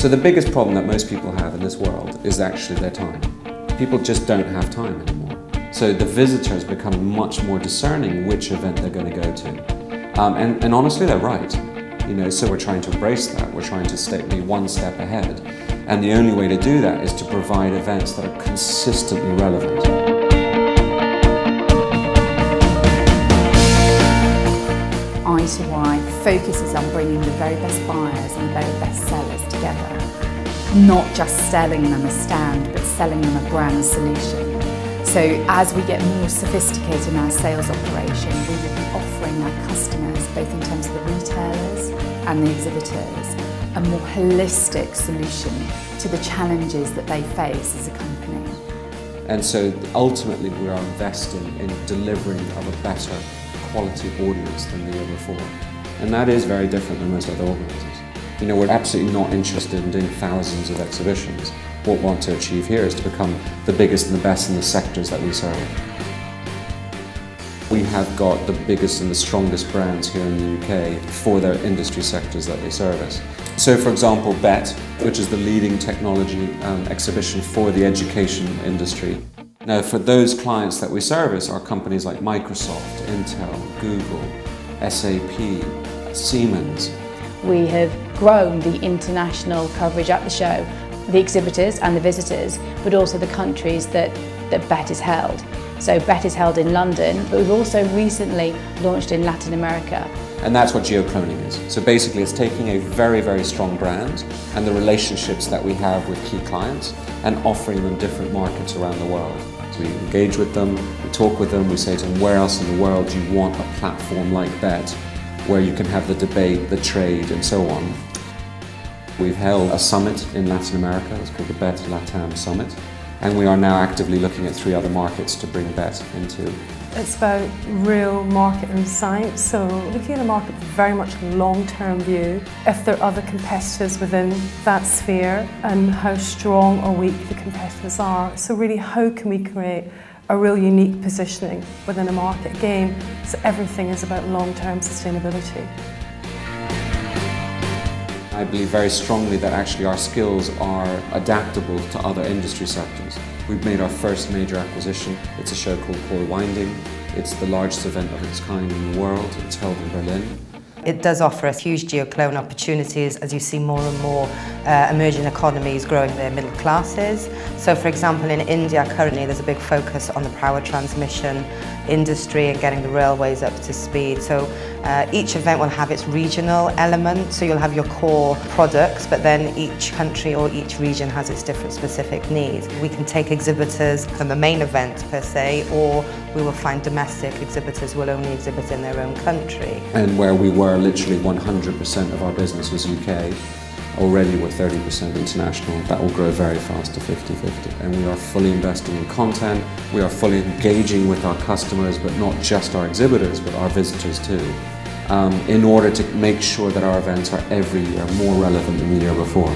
So the biggest problem that most people have in this world is actually their time. People just don't have time anymore. So the visitors become much more discerning which event they're going to go to. And honestly, they're right. So we're trying to embrace that. We're trying to be one step ahead. And the only way to do that is to provide events that are consistently relevant. i2i focuses on bringing the very best buyers and the very best sellers together. Not just selling them a stand, but selling them a brand solution. So as we get more sophisticated in our sales operation, we will be offering our customers, both in terms of the retailers and the exhibitors, a more holistic solution to the challenges that they face as a company. And so ultimately we are investing in delivering of a better quality audience than the year before. And that is very different than most other organisers. We're absolutely not interested in doing thousands of exhibitions. What we want to achieve here is to become the biggest and the best in the sectors that we serve. We have got the biggest and the strongest brands here in the UK for their industry sectors that they service. So for example, BET, which is the leading technology exhibition for the education industry. Now for those clients that we service are companies like Microsoft, Intel, Google, SAP, Siemens. We have grown the international coverage at the show, the exhibitors and the visitors, but also the countries that BET is held. So BET is held in London, but we've also recently launched in Latin America. And that's what geocloning is. So basically it's taking a very, very strong brand and the relationships that we have with key clients and offering them different markets around the world. So we engage with them, we talk with them, we say to them, where else in the world do you want a platform like BET where you can have the debate, the trade and so on. We've held a summit in Latin America, it's called the BET LATAM Summit, and we are now actively looking at 3 other markets to bring BET into. It's about real market insight, so looking at a market with very much a long-term view, if there are other competitors within that sphere and how strong or weak the competitors are. So really how can we create a real unique positioning within a market game, so everything is about long-term sustainability. I believe very strongly that actually our skills are adaptable to other industry sectors. We've made our first major acquisition. It's a show called Core Winding. It's the largest event of its kind in the world. It's held in Berlin. It does offer us huge geoclone opportunities as you see more and more emerging economies growing their middle classes. So for example in India currently there's a big focus on the power transmission industry and getting the railways up to speed. So each event will have its regional element, so you'll have your core products, but then each country or each region has its different specific needs. We can take exhibitors from the main event per se, or we will find domestic exhibitors who will only exhibit in their own country. And where we were literally 100% of our business was UK, already we're 30% international. That will grow very fast to 50-50. And we are fully investing in content, we are fully engaging with our customers, but not just our exhibitors, but our visitors too, in order to make sure that our events are every year more relevant than the year before.